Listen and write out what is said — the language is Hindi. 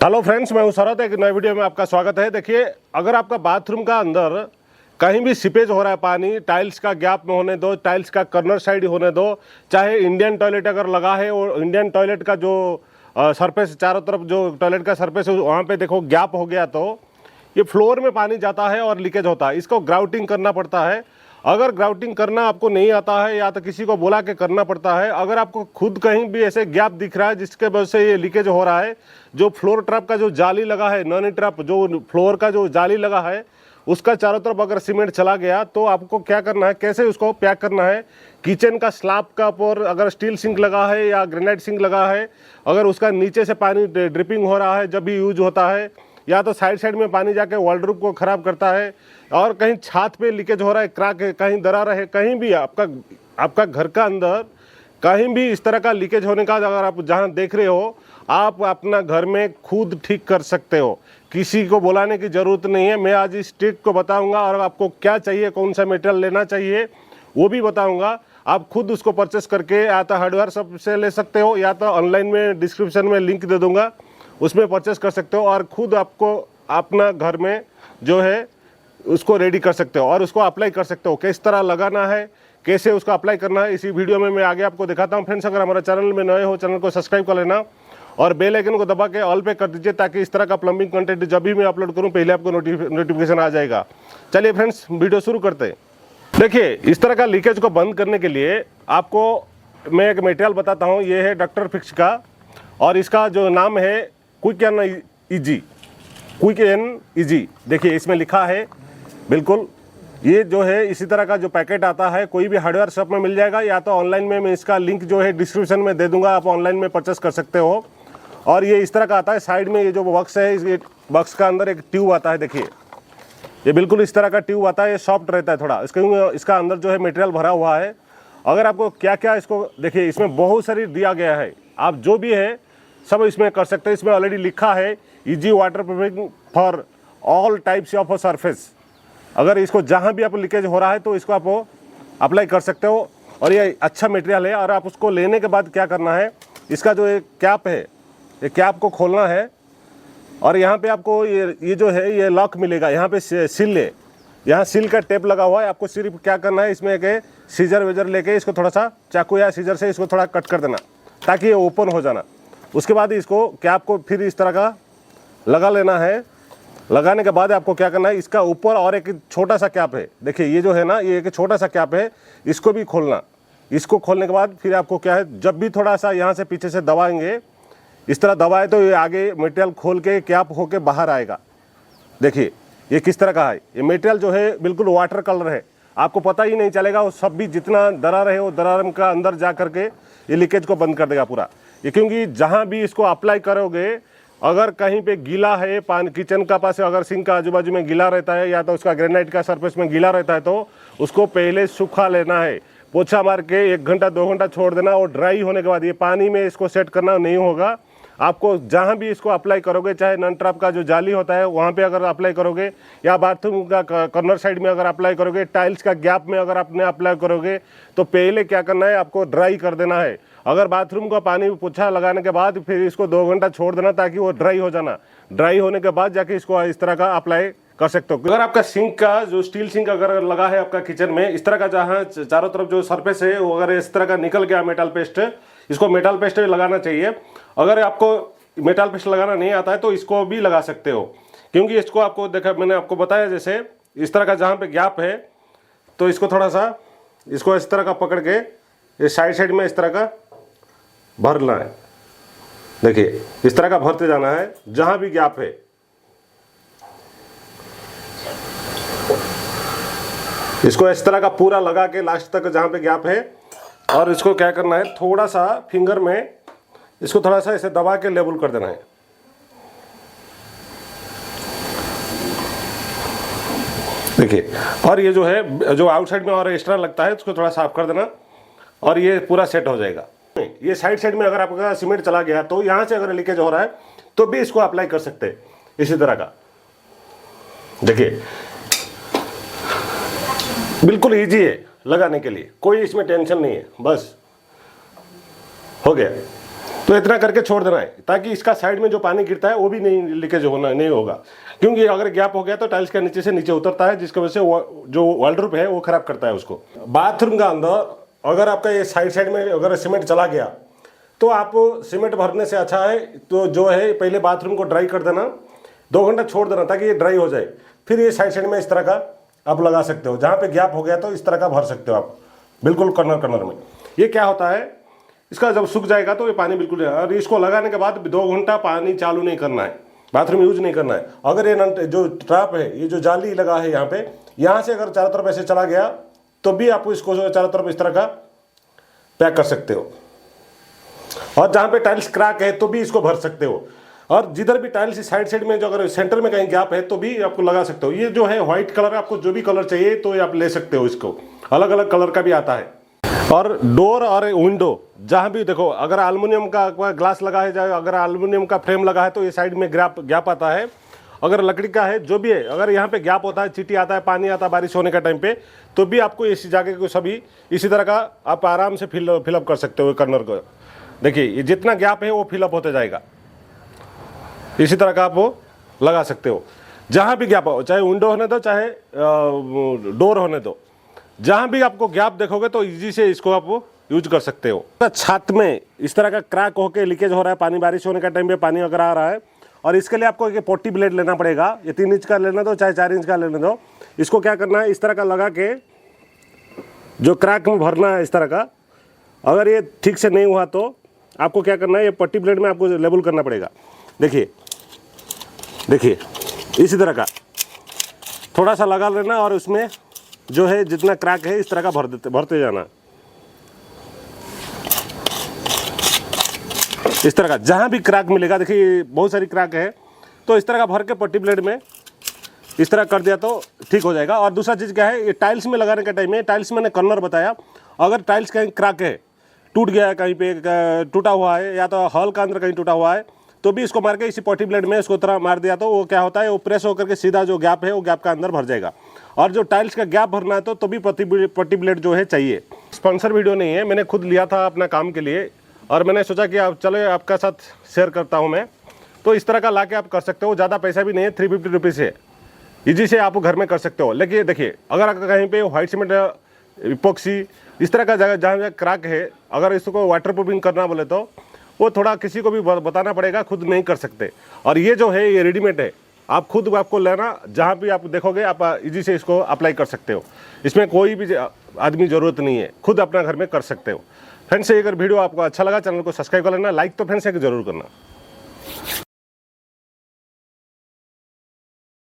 हेलो फ्रेंड्स, मैं हूं शरद। एक नए वीडियो में आपका स्वागत है। देखिए, अगर आपका बाथरूम का अंदर कहीं भी सीपेज हो रहा है, पानी टाइल्स का गैप में होने दो, टाइल्स का कॉर्नर साइड होने दो, चाहे इंडियन टॉयलेट अगर लगा है और इंडियन टॉयलेट का जो सरफेस चारों तरफ जो टॉयलेट का सरफेस है वहाँ पे देखो गैप हो गया, तो ये फ्लोर में पानी जाता है और लीकेज होता है। इसको ग्राउटिंग करना पड़ता है। अगर ग्राउटिंग करना आपको नहीं आता है या तो किसी को बोला के करना पड़ता है। अगर आपको खुद कहीं भी ऐसे गैप दिख रहा है जिसके वजह से ये लीकेज हो रहा है, जो फ्लोर ट्रैप का जो जाली लगा है, नॉन ट्रैप जो फ्लोर का जो जाली लगा है, उसका चारों तरफ अगर सीमेंट चला गया तो आपको क्या करना है, कैसे उसको पैक करना है। किचन का स्लैब का ऊपर अगर स्टील सिंक लगा है या ग्रेनाइट सिंक लगा है, अगर उसका नीचे से पानी ड्रिपिंग हो रहा है जब भी यूज होता है, या तो साइड में पानी जाके वार्डरोब को खराब करता है, और कहीं छत पे लीकेज हो रहा है, क्रैक है, कहीं दरार है, कहीं भी आपका घर का अंदर कहीं भी इस तरह का लीकेज होने का अगर आप जहां देख रहे हो, आप अपना घर में खुद ठीक कर सकते हो। किसी को बुलाने की ज़रूरत नहीं है। मैं आज इस ट्रिक को बताऊंगा और आपको क्या चाहिए, कौन सा मटेरियल लेना चाहिए वो भी बताऊंगा। आप खुद उसको परचेस करके या तो हार्डवेयर शॉप से ले सकते हो या तो ऑनलाइन में डिस्क्रिप्शन में लिंक दे दूंगा, उसमें परचेस कर सकते हो और खुद आपको अपना घर में जो है उसको रेडी कर सकते हो और उसको अप्लाई कर सकते हो। किस तरह लगाना है, कैसे उसको अप्लाई करना है, इसी वीडियो में मैं आगे आपको दिखाता हूं। फ्रेंड्स, अगर हमारे चैनल में नए हो, चैनल को सब्सक्राइब कर लेना और बेल आइकन को दबा के ऑल पे कर दीजिए, ताकि इस तरह का प्लम्बिंग कंटेंट जब भी मैं अपलोड करूं पहले आपको नोटिफिकेशन आ जाएगा। चलिए फ्रेंड्स, वीडियो शुरू करते हैं। देखिए, इस तरह का लीकेज को बंद करने के लिए आपको मैं एक मटेरियल बताता हूँ। ये है डॉक्टर फिक्स का और इसका जो नाम है क्विक एन इजी। देखिए, इसमें लिखा है बिल्कुल, ये जो है इसी तरह का जो पैकेट आता है कोई भी हार्डवेयर शॉप में मिल जाएगा, या तो ऑनलाइन में मैं इसका लिंक जो है डिस्क्रिप्शन में दे दूंगा, आप ऑनलाइन में परचेस कर सकते हो। और ये इस तरह का आता है। साइड में ये जो बॉक्स है, इस बॉक्स का अंदर एक ट्यूब आता है। देखिए, ये बिल्कुल इस तरह का ट्यूब आता है। ये सॉफ्ट रहता है थोड़ा, इसका अंदर जो है मटेरियल भरा हुआ है। अगर आपको क्या क्या इसको देखिए, इसमें बहुत सारी दिया गया है, आप जो भी है सब इसमें कर सकते हैं। इसमें ऑलरेडी लिखा है easy water proofing for all types of surface. अगर इसको जहाँ भी आप लीकेज हो रहा है तो इसको आप अप्लाई कर सकते हो और ये अच्छा मटेरियल है। और आप उसको लेने के बाद क्या करना है, इसका जो एक कैप है, ये कैप को खोलना है और यहाँ पे आपको ये जो है ये लॉक मिलेगा। यहाँ पे सील है, यहाँ सील का टेप लगा हुआ है। आपको सिर्फ क्या करना है, इसमें एक सीजर वेजर लेके इसको थोड़ा सा चाकू या सीजर से इसको थोड़ा कट कर देना ताकि ये ओपन हो जाना। उसके बाद इसको कैप को फिर इस तरह का लगा लेना है। लगाने के बाद आपको क्या करना है, इसका ऊपर और एक छोटा सा कैप है। देखिए, ये जो है ना, ये एक छोटा सा कैप है, इसको भी खोलना। इसको खोलने के बाद फिर आपको क्या है, जब भी थोड़ा सा यहाँ से पीछे से दबाएंगे, इस तरह दबाए तो ये आगे मटेरियल खोल के कैप होके बाहर आएगा। देखिए, ये किस तरह का है। ये मटेरियल जो है बिल्कुल वाटर कलर है, आपको पता ही नहीं चलेगा। वो सब भी जितना दरार है वो दरार का अंदर जा करके ये लीकेज को बंद कर देगा पूरा। ये क्योंकि जहाँ भी इसको अप्लाई करोगे, अगर कहीं पे गीला है, पानी किचन का पास अगर सिंक का आजू बाजू में गीला रहता है या तो उसका ग्रेनाइट का सरफेस में गीला रहता है, तो उसको पहले सूखा लेना है। पोछा मार के 1 घंटा 2 घंटा छोड़ देना और ड्राई होने के बाद ये पानी में इसको सेट करना नहीं होगा। आपको जहाँ भी इसको अप्लाई करोगे, चाहे नॉन ट्रैप का जो जाली होता है वहाँ पे अगर अप्लाई करोगे, या बाथरूम का कॉर्नर साइड में अगर अप्लाई करोगे, टाइल्स का गैप में अगर आपने अप्लाई करोगे, तो पहले क्या करना है, आपको ड्राई कर देना है। अगर बाथरूम का पानी पोछा लगाने के बाद फिर इसको 2 घंटा छोड़ देना ताकि वो ड्राई हो जाना। ड्राई होने के बाद जाके इसको इस तरह का अप्लाई कर सकते हो। अगर आपका सिंक का जो स्टील सिंक अगर लगा है आपका किचन में, इस तरह का जहाँ चारों तरफ जो सरफेस है वो अगर इस तरह का निकल गया मेटल पेस्ट, इसको मेटल पेस्ट लगाना चाहिए। अगर आपको मेटल पेस्ट लगाना नहीं आता है तो इसको भी लगा सकते हो, क्योंकि इसको आपको देखा मैंने आपको बताया, जैसे इस तरह का जहाँ पे गैप है तो इसको थोड़ा सा इसको इस तरह का पकड़ के ये साइड में इस तरह का भरना है। देखिए, इस तरह का भरते जाना है जहां भी गैप है। इसको इस तरह का पूरा लगा के लास्ट तक जहां पे गैप है, और इसको क्या करना है, थोड़ा सा फिंगर में इसको थोड़ा सा ऐसे दबा के लेबल कर देना है। देखिए, और ये जो है जो आउटसाइड में और एक्स्ट्रा लगता है उसको थोड़ा साफ कर देना और ये पूरा सेट हो जाएगा। ये साइड में अगर आपका सीमेंट चला गया तो यहाँ से अगर लीकेज हो रहा है तो भी इसको अप्लाई कर सकते हैं इसी तरह का। देखिए, बिल्कुल इजी है लगाने के लिए, कोई इसमें टेंशन नहीं है, बस हो गया। तो इतना करके छोड़ देना है ताकि इसका साइड में जो पानी गिरता है वो भी नहीं लीकेज होना नहीं होगा, क्योंकि अगर गैप हो गया तो टाइल्स का नीचे से नीचे उतरता है, जिसकी वजह से जो वार्डरोब है वो खराब करता है उसको। बाथरूम का अंदर अगर आपका ये साइड में अगर सीमेंट चला गया तो आप सीमेंट भरने से अच्छा है तो जो है पहले बाथरूम को ड्राई कर देना, 2 घंटा छोड़ देना ताकि ये ड्राई हो जाए, फिर ये साइड में इस तरह का आप लगा सकते हो। जहाँ पे गैप हो गया तो इस तरह का भर सकते हो आप बिल्कुल कॉर्नर में। ये क्या होता है, इसका जब सूख जाएगा तो ये पानी बिल्कुल, और इसको लगाने के बाद 2 घंटा पानी चालू नहीं करना है, बाथरूम यूज नहीं करना है। अगर ये जो ट्रैप है, ये जो जाली लगा है यहाँ पे, यहाँ से अगर चारों तरफ ऐसे चला गया तो भी आप इसको चारों तरफ इस तरह का पैक कर सकते हो। और जहाँ पे टाइल्स क्रैक है तो भी इसको भर सकते हो, और जिधर भी टाइल्स साइड में जो अगर सेंटर में कहीं गैप है तो भी आपको लगा सकते हो। ये जो है व्हाइट कलर, आपको जो भी कलर चाहिए तो ये आप ले सकते हो, इसको अलग अलग कलर का भी आता है। और डोर और विंडो जहाँ भी देखो, अगर एल्युमिनियम का ग्लास लगा है, अगर एल्युमिनियम का फ्रेम लगा है तो ये साइड में गैप आता है। अगर लकड़ी का है जो भी है, अगर यहाँ पे गैप होता है, चींटी आता है, पानी आता है बारिश होने का टाइम पे, तो भी आपको इसी जगह को सभी इसी तरह का आप आराम से फिलअप कर सकते हो। कॉर्नर को देखिए, ये जितना गैप है वो फिलअप होते जाएगा, इसी तरह का आप वो लगा सकते हो। जहाँ भी गैप हो, चाहे विंडो होने दो चाहे डोर होने दो, जहाँ भी आपको गैप देखोगे तो इजी से इसको आप यूज कर सकते हो। छत में इस तरह का क्रैक होके लीकेज हो रहा है, पानी बारिश होने का टाइम पे पानी अगर आ रहा है, और इसके लिए आपको एक पोटी ब्लेड लेना पड़ेगा। ये 3 इंच का लेना दो चाहे 4 इंच का लेने दो। इसको क्या करना है, इस तरह का लगा के जो क्रैक में भरना है इस तरह का। अगर ये ठीक से नहीं हुआ तो आपको क्या करना है, ये पट्टी ब्लेड में आपको लेबल करना पड़ेगा। देखिए देखिए, इसी तरह का थोड़ा सा लगा लेना और उसमें जो है जितना क्रैक है इस तरह का भरते जाना, इस तरह का। जहाँ भी क्रैक मिलेगा, देखिए बहुत सारी क्रैक है, तो इस तरह का भर के पट्टी ब्लेड में इस तरह कर दिया तो ठीक हो जाएगा। और दूसरा चीज़ क्या है, ये टाइल्स में लगाने का टाइम है, टाइल्स मैंने कॉर्नर बताया, अगर टाइल्स कहीं क्रैक है, टूट गया है, कहीं पे टूटा हुआ है, या तो हॉल का अंदर कहीं टूटा हुआ है, तो भी इसको मार के इसी पट्टी ब्लेड में इसको तरह मार दिया तो वो क्या होता है, वो प्रेस होकर के सीधा जो गैप है वो गैप का अंदर भर जाएगा। और जो टाइल्स का गैप भरना है तो भी पट्टी ब्लेड जो है चाहिए। स्पॉन्सर वीडियो नहीं है, मैंने खुद लिया था अपना काम के लिए, और मैंने सोचा कि आप चलो आपका साथ शेयर करता हूँ मैं। तो इस तरह का ला के आप कर सकते हो, ज़्यादा पैसा भी नहीं है, 350 रुपीज़ है, ईजी से आप घर में कर सकते हो। लेकिन देखिए, अगर कहीं पे व्हाइट सीमेंट, इपोक्सी इस तरह का जगह जहाँ क्रैक है, अगर इसको वाटर प्रूफिंग करना बोले तो वो थोड़ा किसी को भी बताना पड़ेगा, खुद नहीं कर सकते। और ये जो है ये रेडीमेड है, आप खुद आपको लेना, जहाँ भी आप देखोगे आप इजी से इसको अप्लाई कर सकते हो। इसमें कोई भी आदमी ज़रूरत नहीं है, खुद अपना घर में कर सकते हो। फ्रेंड्स, अगर वीडियो आपको अच्छा लगा, चैनल को सब्सक्राइब कर लेना, लाइक तो फ्रेंड्स एक जरूर करना।